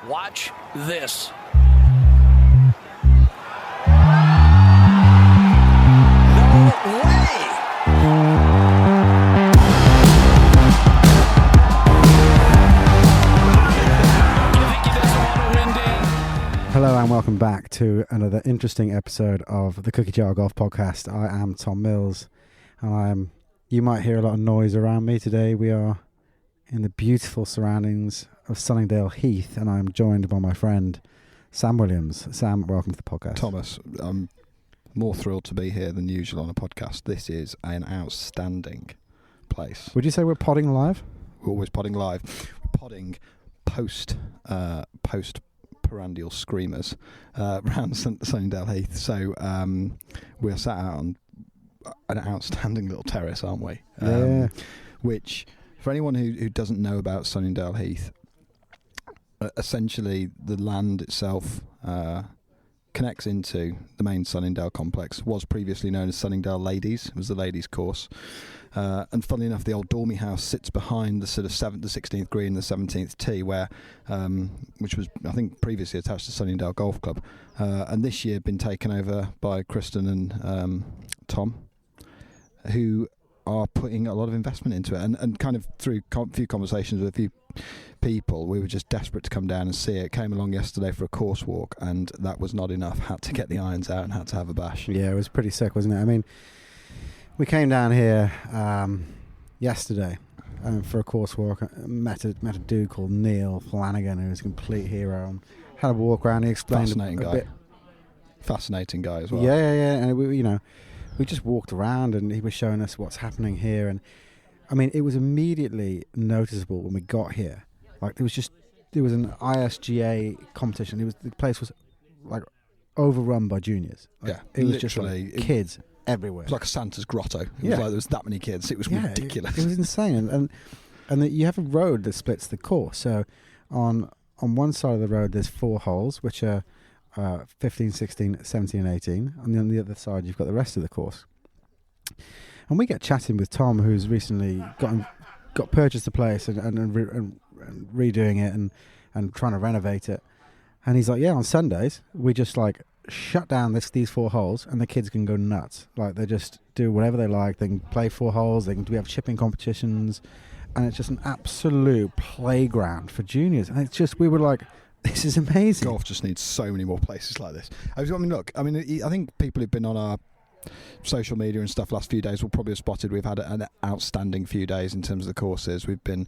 Watch this. No way! Hello and welcome back to another interesting episode of the Cookie Jar Golf Podcast. I am Tom Mills, and you might hear a lot of noise around me today. We are in the beautiful surroundings of Sunningdale Heath, and I'm joined by my friend Sam Williams. Sam, welcome to the podcast. Thomas, I'm more thrilled to be here than usual on a podcast. This is an outstanding place. Would you say we're podding live? We're always podding live. We're podding post perennial screamers around Sunningdale Heath. So we're sat out on an outstanding little terrace, aren't we? Yeah. Which, for anyone who doesn't know about Sunningdale Heath, essentially the land itself connects into the main Sunningdale complex. Was previously known as Sunningdale Ladies. It was the ladies' course. And funnily enough, the old Dormy house sits behind the sort of the 16th green and the 17th tee, where which was, I think, previously attached to Sunningdale Golf Club, and this year been taken over by Kristen and Tom, who are putting a lot of investment into it. And kind of through a few conversations with a few people, we were just desperate to come down and see it. Came along yesterday for a course walk, and that was not enough. Had to get the irons out and had to have a bash. Yeah, it was pretty sick, wasn't it? I mean, we came down here yesterday for a course walk. Met a dude called Neil Flanagan, who was a complete hero. Had a walk around. He explained Fascinating a guy. bit. Fascinating guy as well. Yeah. And we just walked around, and he was showing us what's happening here. And I mean, it was immediately noticeable when we got here. Like there was an ISGA competition. The place was like overrun by juniors. Like, Yeah, it was just like kids everywhere. It was like a Santa's grotto. It was Yeah. like there was that many kids. It was ridiculous. It was insane. And you have a road that splits the course. So on one side of the road there's 4 holes, which are 15, 16, 17 and 18. And on the other side you've got the rest of the course. And we get chatting with Tom, who's recently got purchased the place and redoing it and trying to renovate it. And he's like, yeah, on Sundays we just like shut down these 4 holes, and the kids can go nuts. Like they just do whatever they like. They can play 4 holes. We have chipping competitions, and it's just an absolute playground for juniors. And it's just, we were like, this is amazing. Golf just needs so many more places like this. I think people who've been on our social media and stuff last few days will probably have spotted we've had an outstanding few days in terms of the courses. We've been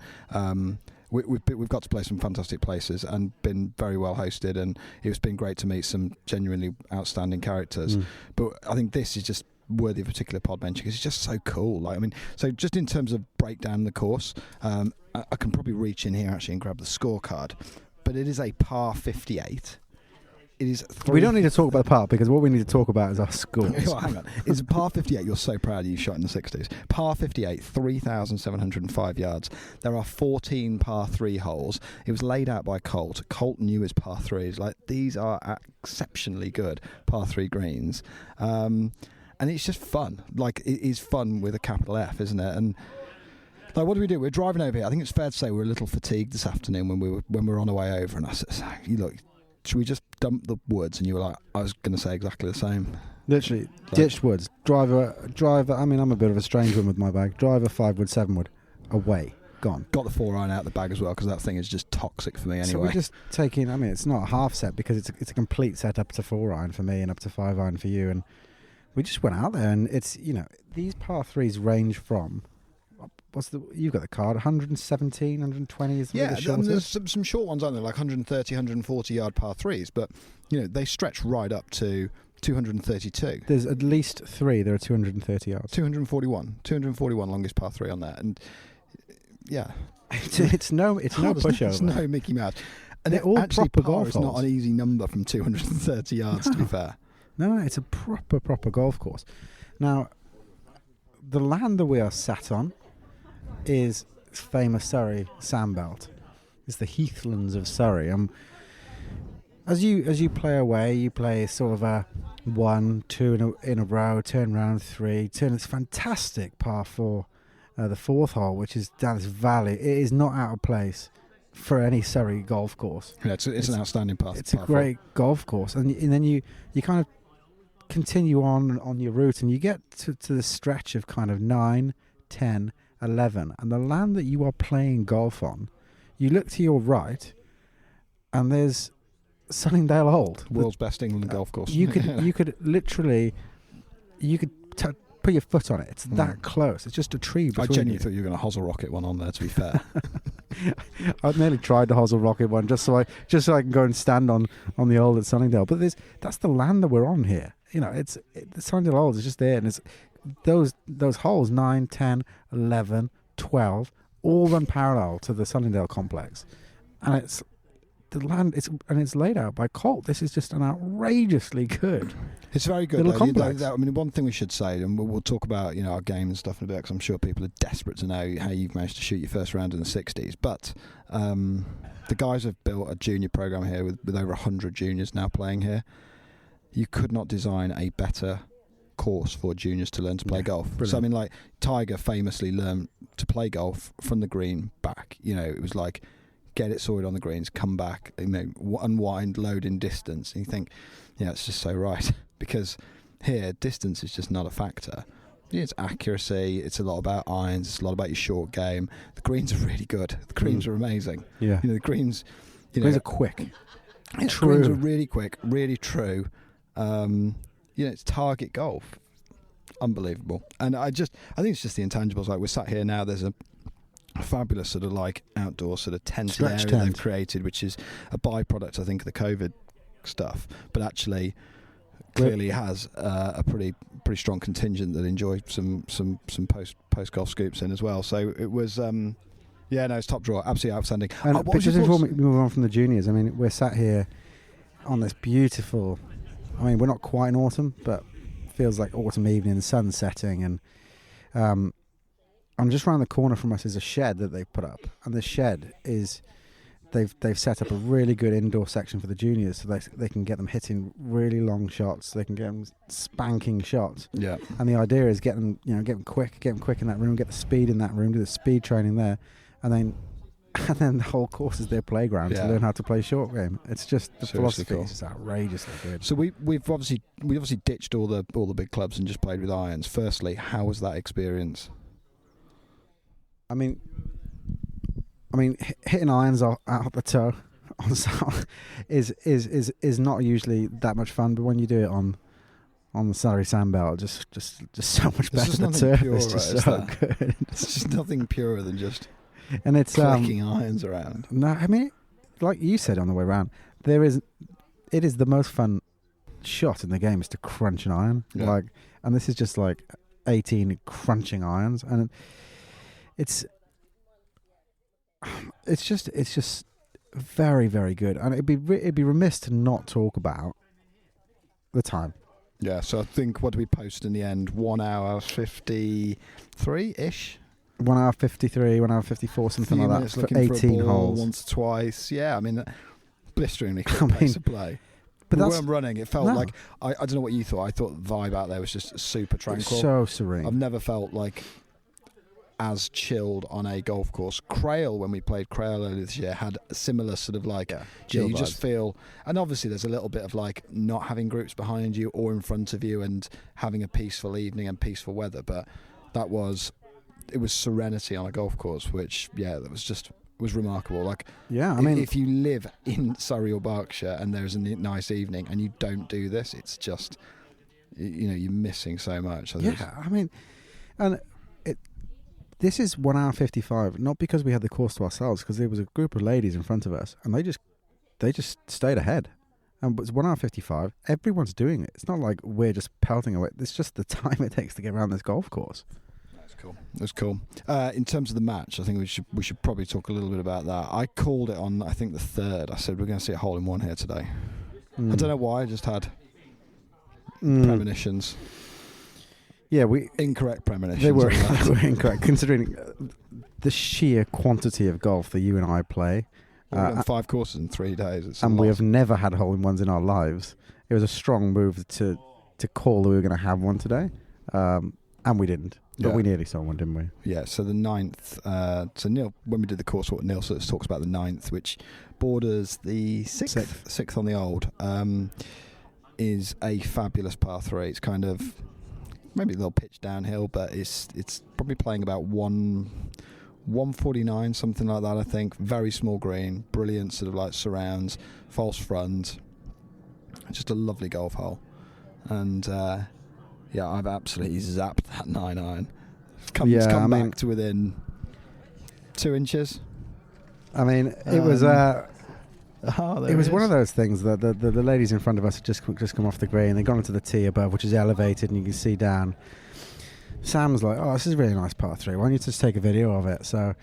we've got to play some fantastic places and been very well hosted, and it's been great to meet some genuinely outstanding characters. But I think this is just worthy of a particular pod mention because it's just so cool. So just in terms of breakdown the course, I can probably reach in here actually and grab the scorecard, but it is a par 58. It is we don't need to talk about the part, because what we need to talk about is our scores. Oh, hang on. It's a par 58. You're so proud you shot in the 60s. Par 58, 3,705 yards. There are 14 par 3 holes. It was laid out by Colt. Colt knew his par 3s. Like, these are exceptionally good par 3 greens. And it's just fun. Like, it is fun with a capital F, isn't it? And like, what do we do? We're driving over here. I think it's fair to say we're a little fatigued this afternoon when we were on our way over. And I said, look, should we just dump the woods? And you were like, I was going to say exactly the same. Literally, ditched woods. Driver. I mean, I'm a bit of a strange one with my bag. Driver, 5 wood, 7 wood. Away. Gone. Got the 4-iron out of the bag as well, because that thing is just toxic for me anyway. So we're just taking, I mean, it's not a half set, because it's a complete set up to 4-iron for me and up to 5-iron for you. And we just went out there, and it's, these par 3s range from, you've got the card, 117, 120 is the shortest. There's some short ones, aren't there, like 130, 140 yard par 3s, but they stretch right up to 232. There's at least 3 that are 230 yards. 241 longest par 3 on that, and yeah, it's no pushover. It's no Mickey Mouse, and they're all actually proper par golf is holes. not an easy number from 230 yards. To be fair, no, it's a proper golf course. Now, the land that we are sat on is famous Surrey sandbelt. It's the heathlands of Surrey. As you play away, you play sort of a 1, 2 in a row, turn round 3, turn. It's fantastic par 4, the 4th hole, which is down this valley. It is not out of place for any Surrey golf course. Yeah, it's an outstanding path. It's a great golf course, and then you kind of continue on your route, and you get to the stretch of kind of 9, 10, 11, and the land that you are playing golf on, you look to your right, and there's Sunningdale Old, world's best England golf course. You could literally put your foot on it. It's that close. It's just a tree between I genuinely you. thought you were going to hosel rocket one on there, to be fair. I've nearly tried the hosel rocket one just so I can go and stand on the Old at Sunningdale. But that's the land that we're on here. You know, the Sunningdale Old is just there, and it's those holes 9, 10, 11, 12 all run parallel to the Sunningdale complex, and it's the land. It's laid out by Colt. This is just an outrageously good. It's very good. Little complex. I mean, one thing we should say, and we'll talk about our game and stuff in a bit, because I'm sure people are desperate to know how you've managed to shoot your first round in the 60s. But the guys have built a junior program here with over 100 juniors now playing here. You could not design a better course for juniors to learn to play golf. Brilliant. So I mean, like Tiger famously learned to play golf from the green back. It was like get it sorted on the greens, come back, unwind, load in distance, and you think, it's just so right. Because here, distance is just not a factor. It's accuracy. It's a lot about irons. It's a lot about your short game. The greens are really good. The greens are amazing. Yeah. The greens. Greens are quick. The greens are really quick, really true. It's target golf. Unbelievable. And I think it's just the intangibles. Like we're sat here now. There's a fabulous sort of like outdoor sort of tent area they've created, which is a byproduct, I think, of the COVID stuff, but actually clearly has a pretty strong contingent that enjoy some post golf scoops in as well. So it was it's top drawer, absolutely outstanding. And but just before we move on from the juniors, I mean, we're sat here on this beautiful, I mean, we're not quite in autumn, but feels like autumn evening, the sun's setting, and just around the corner from us is a shed that they've put up, and the shed is they've set up a really good indoor section for the juniors, so they can get them hitting really long shots, they can get them spanking shots. Yeah. And the idea is get them quick in that room, get the speed in that room, do the speed training there, and then the whole course is their playground to learn how to play short game. It's just the philosophy is just outrageously good. So we've obviously ditched all the big clubs and just played with irons. Firstly, how was that experience? I mean, hitting irons out the toe on sound is not usually that much fun, but when you do it on the Surrey sandbelt, just so much better. The turf is just so good. It's just nothing purer than just and it's clicking irons around. No, I mean, like you said on the way round, it is the most fun shot in the game is to crunch an iron. Yeah. And this is just like 18 crunching irons, and it's just very, very good, and it'd be remiss to not talk about the time. Yeah, so I think, what did we post in the end? 1 hour 53-ish? 1 hour 53, 1 hour 54, something like that, for 18 holes. Once or twice. Yeah, I mean, blisteringly quick pace of play. But we weren't running. It felt like, I don't know what you thought. I thought the vibe out there was just super tranquil. So serene. I've never felt like as chilled on a golf course. Crail, when we played Crail earlier this year, had a similar sort of like, you just feel, and obviously there's a little bit of like not having groups behind you or in front of you and having a peaceful evening and peaceful weather, but it was serenity on a golf course, which was remarkable. Like, yeah, I mean, if you live in Surrey or Berkshire and there's a nice evening and you don't do this, it's just, you're missing so much. I mean, and this is 1 hour 55, not because we had the course to ourselves, because there was a group of ladies in front of us, and they just stayed ahead. And it's 1 hour 55. Everyone's doing it. It's not like we're just pelting away. It's just the time it takes to get around this golf course. That's cool. In terms of the match, I think we should probably talk a little bit about that. I called it on, I think, the third. I said we're going to see a hole in one here today. I don't know why. I just had premonitions. Yeah, incorrect premonitions. They were incorrect, considering the sheer quantity of golf that you and I play. We've done 5 courses in 3 days. And we have never had hole-in-ones in our lives. It was a strong move to call that we were going to have one today, and we didn't. But Yeah. we nearly saw one, didn't we? Yeah, so the 9th, so Neil, when we did the course, what Neil sort of talks about the 9th, which borders the 6th on the old, is a fabulous par 3. It's kind of maybe a little pitch downhill, but it's probably playing about 149, something like that, I think. Very small green, brilliant sort of like surrounds, false front. Just a lovely golf hole. And yeah, I've absolutely zapped that 9-iron. It's come back to within 2 inches. I mean, it was it was one of those things that the ladies in front of us had just come off the green. They'd gone into the tee above, which is elevated, and you can see down. Sam's like, "Oh, this is a really nice par 3. Why don't you just take a video of it?" So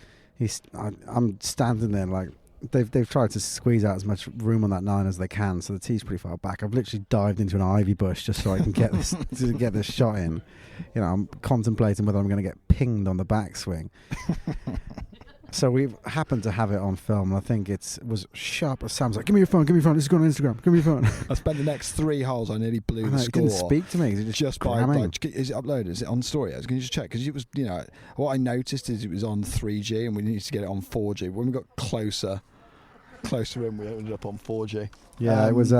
I'm standing there like they've tried to squeeze out as much room on that 9 as they can. So the tee's pretty far back. I've literally dived into an ivy bush just so I can get this to get this shot in. You know, I'm contemplating whether I'm going to get pinged on the backswing. So we happened to have it on film. I think it was sharp. Sam's like, give me your phone. This is going on Instagram. Give me your phone. I spent the next 3 holes. I nearly blew the score. He didn't speak to me. He just by like, is it uploaded? Is it on story? Can you just check? Because it was, you know, what I noticed is it was on 3G and we needed to get it on 4G. When we got closer in, we ended up on 4G. Yeah, it was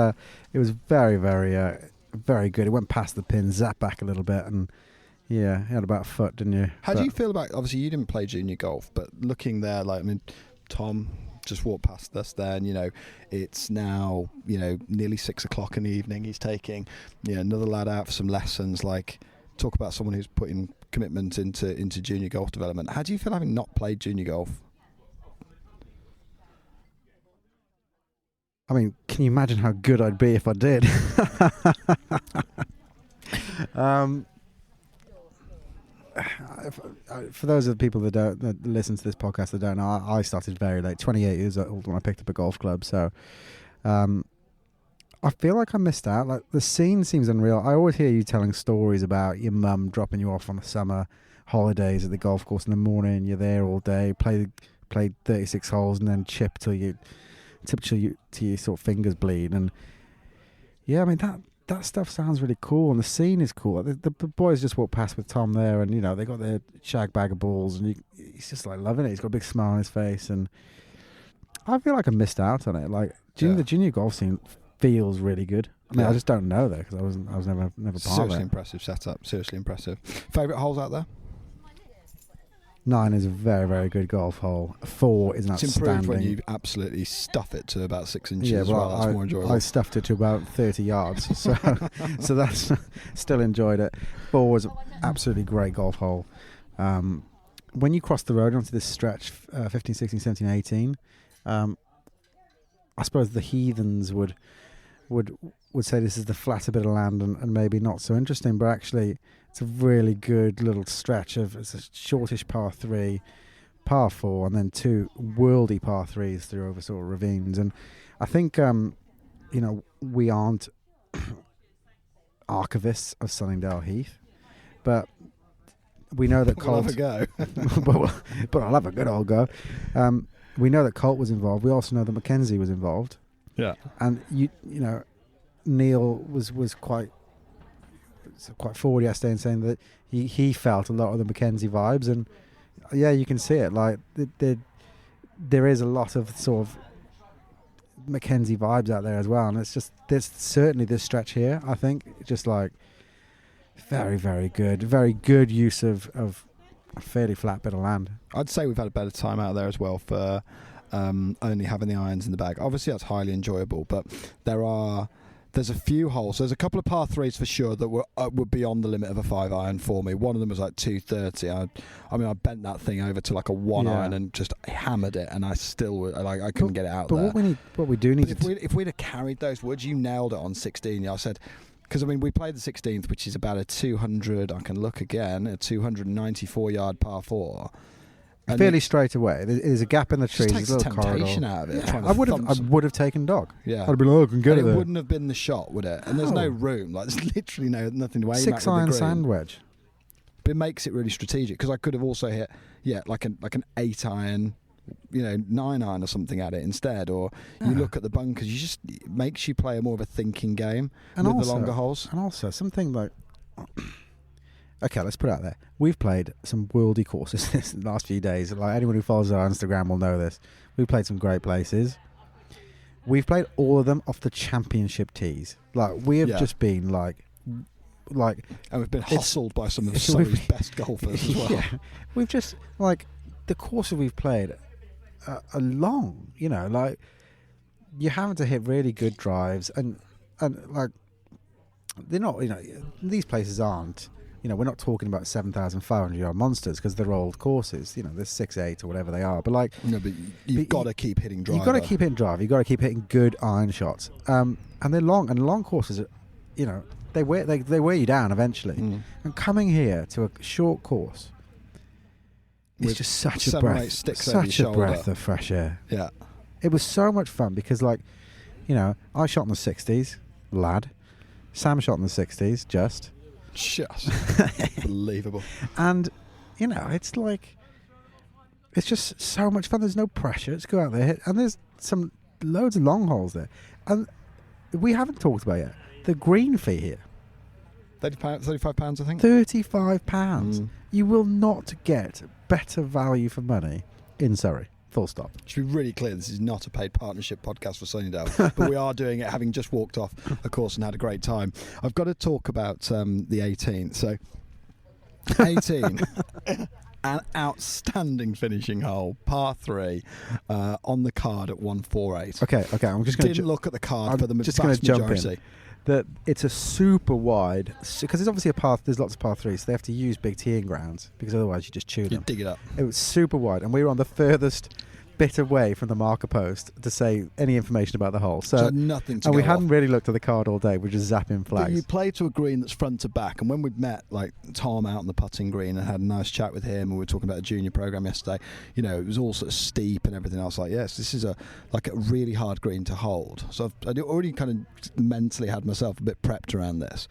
very, very, very good. It went past the pin, zapped back a little bit, and yeah, you had about a foot, didn't you? How do you feel about? Obviously, you didn't play junior golf, but looking there, like, I mean, Tom just walked past us there, and you know, it's now, you know, nearly 6 o'clock in the evening. He's taking, you know, another lad out for some lessons. Like, talk about someone who's putting commitment into junior golf development. How do you feel having not played junior golf? I mean, can you imagine how good I'd be if I did? For those of the people that listen to this podcast that don't know, I started very late, 28 years old when I picked up a golf club. So I feel like I missed out. Like, the scene seems unreal. I always hear you telling stories about your mum dropping you off on the summer holidays at the golf course in the morning. You're there all day, played 36 holes, and then chip till your sort of fingers bleed. And yeah, I mean that stuff sounds really cool, and the scene is cool. The boys just walked past with Tom there, and you know, they got their shag bag of balls, and he's just like loving it. He's got a big smile on his face, and I feel like I missed out on it. Like, the junior golf scene feels really good. I mean, I just don't know though, because I was never part of it. Seriously impressive setup. Seriously impressive. Favourite holes out there? 9 is a very, very good golf hole. 4 is an it's outstanding. Improved when you absolutely stuff it to about 6 inches. Yeah, well, that's more enjoyable. I stuffed it to about 30 yards, so that's still enjoyed it. 4 was absolutely great golf hole. When you cross the road onto this stretch, 15, 16, 17, 18, I suppose the heathens would say this is the flatter bit of land and maybe not so interesting, but actually it's a really good little stretch it's a shortish par 3, par 4, and then 2 worldy par 3s through over sort of ravines. And I think you know, we aren't archivists of Sunningdale Heath, but we know that Colt. We'll have a go. but I'll have a good old go. We know that Colt was involved. We also know that Mackenzie was involved. Yeah, and you know, Neil was quite forward yesterday in saying that he felt a lot of the Mackenzie vibes, and yeah, you can see it. Like, there is a lot of sort of Mackenzie vibes out there as well, and it's just certainly this stretch here, I think, just like very, very good use of a fairly flat bit of land. I'd say we've had a better time out there as well for only having the irons in the bag. Obviously that's highly enjoyable, but there's a few holes. There's a couple of par 3s for sure that were beyond the limit of a 5-iron for me. One of them was like 230. I mean, I bent that thing over to like a 1-iron and just hammered it, and I still I couldn't get it out there. But what we do need if we'd have carried those woods, you nailed it on 16. I said, because I mean, we played the 16th, which is about a 200. I can look again, a 294 yard par 4. And fairly straight away. There's a gap in the trees. Just takes a the little temptation corridor. out of it. Yeah. I would have taken dog. Yeah, I'd be like, oh, I can get and it there. It wouldn't have been the shot, would it? And there's no room. Like, there's literally nothing to aim at. 6-iron sand wedge. But it makes it really strategic, because I could have also hit like an 8-iron, you know, 9-iron or something at it instead. Or you look at the bunkers. It makes you play a more of a thinking game with the longer holes. And also something like Okay, let's put it out there. We've played some worldy courses this last few days. Like anyone who follows our Instagram will know this. We've played some great places. We've played all of them off the championship tees. Like we have just been like, and we've been hustled by some of Surrey's best golfers as well. Yeah, we've just like the courses we've played are long. You know, like you're having to hit really good drives, and like they're not. You know, these places aren't. You know, we're not talking about 7,500-yard monsters because they're old courses. You know, they're 6-8 or whatever they are. But like, no, but you've got to keep hitting drive. You've got to keep hitting drive. You've got to keep hitting good iron shots. And they're long. And long courses, you know, they wear you down eventually. And coming here to a short course, it's just such a breath of fresh air. Yeah, it was so much fun because, like, you know, I shot in the 60s, lad. Sam shot in the 60s, just unbelievable. And you know, it's just so much fun. There's no pressure. Let's go out there, and there's loads of long holes there, and we haven't talked about yet the green fee here. £35, I think. £35. You will not get better value for money in Surrey. Full stop. To be really clear, this is not a paid partnership podcast for Sunningdale, but we are doing it having just walked off a course and had a great time. I've got to talk about the 18th. So, 18, an outstanding finishing hole, par 3, on the card at 148. Okay. I'm just going to look at the card for the just vast jump majority. In. That it's a super wide, because it's obviously there's lots of par 3s, so they have to use big teeing grounds because otherwise you just chew them. You dig it up. It was super wide, and we were on the furthest bit away from the marker post to say any information about the hole. So nothing to and go we hadn't off. really looked at the card all day. We're just zapping flags. But you play to a green that's front to back, and when we'd met like Tom out on the putting green and had a nice chat with him, and we were talking about a junior program yesterday, you know, it was all sort of steep and everything. I was like, yes, this is a really hard green to hold. So I'd already kind of mentally had myself a bit prepped around this.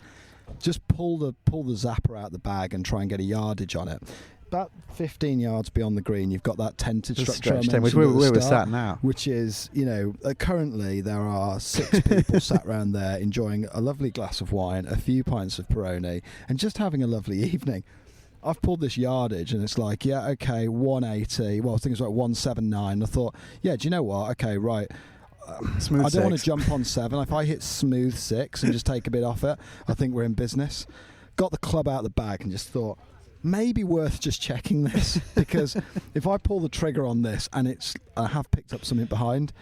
Just pull the zapper out the bag and try and get a yardage on it. About 15 yards beyond the green, you've got that tented structure, which we were sat now. Which is, you know, currently there are 6 people sat around there enjoying a lovely glass of wine, a few pints of Peroni, and just having a lovely evening. I've pulled this yardage, and it's like, yeah, okay, 180. Well, I think it's like 179. I thought, yeah, do you know what? Okay, right. Smooth I don't want to 6. jump on 7. If I hit smooth 6 and just take a bit off it, I think we're in business. Got the club out of the bag and just thought, maybe worth just checking this, because if I pull the trigger on this and I have picked up something behind,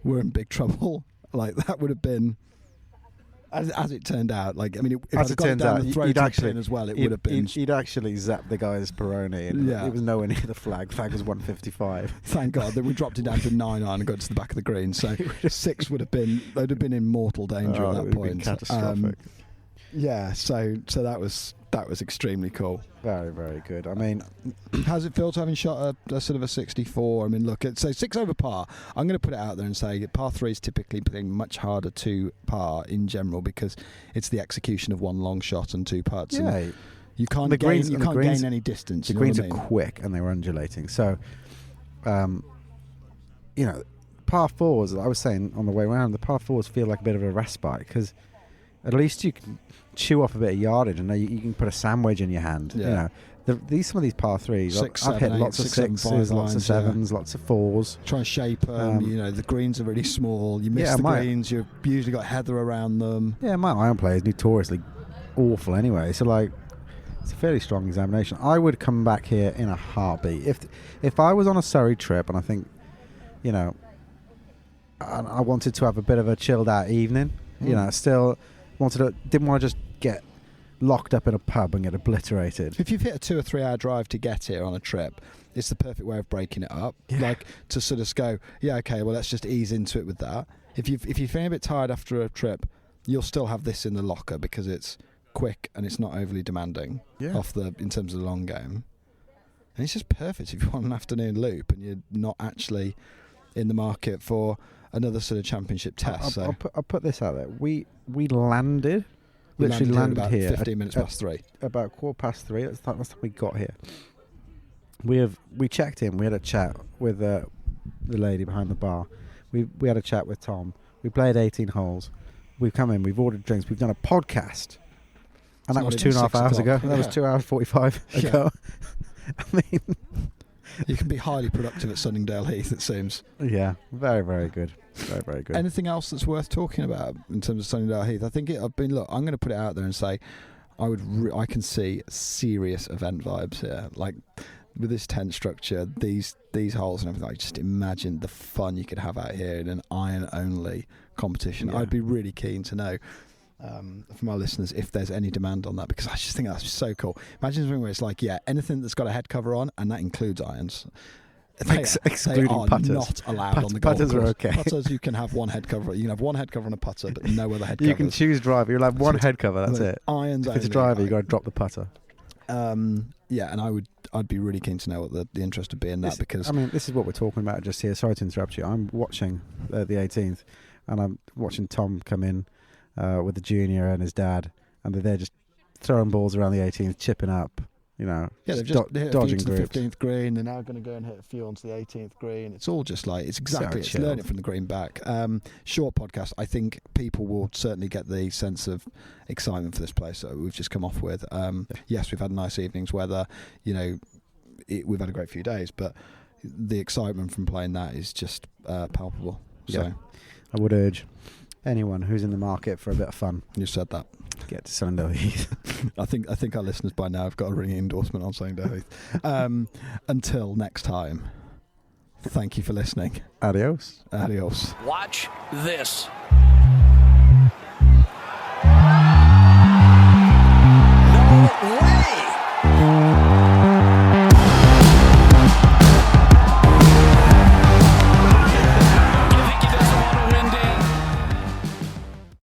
we're in big trouble. Like, that would have been, as it turned out, like, I mean, if I'd got it down the throat as well, it would have been. He'd actually zapped the guy's Peroni, and it was nowhere near the flag. Flag was 155. Thank God that we dropped it down to 9 iron and got to the back of the green. So 6 they'd have been in mortal danger at that point. Catastrophic. Yeah, so that was extremely cool. Very, very good. I mean, how's it feel to having shot a sort of a 64? I mean, look, so 6 over par. I'm going to put it out there and say par 3 is typically playing much harder to par in general because it's the execution of one long shot and 2 putts. Yeah, and you can't gain any distance. The greens are quick and they were undulating. So, you know, par 4s. I was saying on the way around, the par 4s feel like a bit of a respite because at least you can chew off a bit of yardage, and you can put a sandwich in your hand. Yeah. You know, some of these par 3s, 6, I've hit lots of 6s, lots of 7s, lots of 4s. Try and shape them. You know, the greens are really small. You miss the greens. You've usually got heather around them. Yeah, my iron play is notoriously awful anyway. So like, it's a fairly strong examination. I would come back here in a heartbeat if I was on a Surrey trip, and I think, you know, I wanted to have a bit of a chilled out evening. You know, still didn't want to just get locked up in a pub and get obliterated. If you've hit a 2 or 3 hour drive to get here on a trip, it's the perfect way of breaking it up. Yeah. Like, to sort of go, yeah, okay, well, let's just ease into it with that. If you're feeling a bit tired after a trip, you'll still have this in the locker because it's quick and it's not overly demanding in terms of the long game. And it's just perfect if you want an afternoon loop and you're not actually in the market for another sort of championship test. I'll put this out there. We landed about here 15 minutes past 3. About 3:15. That's the time we got here. We checked in. We had a chat with the lady behind the bar. We had a chat with Tom. We played 18 holes. We've come in. We've ordered drinks. We've done a podcast. And that not was even 2.5 hours 6 ago. o'clock. That was Yeah. 2 hours 45 Yeah. ago. I mean, You can be highly productive at Sunningdale Heath, it seems. yeah, very, very good. Very, very good. Anything else that's worth talking about in terms of Sunningdale Heath? I think I'm going to put it out there and say I can see serious event vibes here. Like with this tent structure, these holes and everything. I just imagine the fun you could have out here in an iron only competition. Yeah. I'd be really keen to know from our listeners if there's any demand on that, because I just think that's so cool. Imagine something where it's like, anything that's got a head cover on, and that includes irons. Excluding they are putters. not allowed on the golf Putters course. are okay. Putters, you can have one head cover. You can have one head cover on a putter, but no other head covers. You can choose driver. You'll have one It's head cover. That's it. Irons If it's a only. driver, you got to drop the putter. And I'd be really keen to know what the interest would be in that, because I mean, this is what we're talking about just here. Sorry to interrupt you. I'm watching the 18th, and I'm watching Tom come in with the junior and his dad, and they're just throwing balls around the 18th, chipping up. They've just hit a few dodging to the groups. 15th green. They're now going to go and hit a few onto the 18th green. It's all just like, it's exactly, So it's learning chilled. from the green back. Short podcast. I think people will certainly get the sense of excitement for this place that we've just come off with. Yes, we've had nice evenings, weather, we've had a great few days, but the excitement from playing that is just palpable. So Yeah. I would urge anyone who's in the market for a bit of fun, you said that. get to Sunningdale Heath. I think our listeners by now have got a ringing endorsement on Sunningdale Heath. Until next time, thank you for listening. Adios. Adios. Watch this.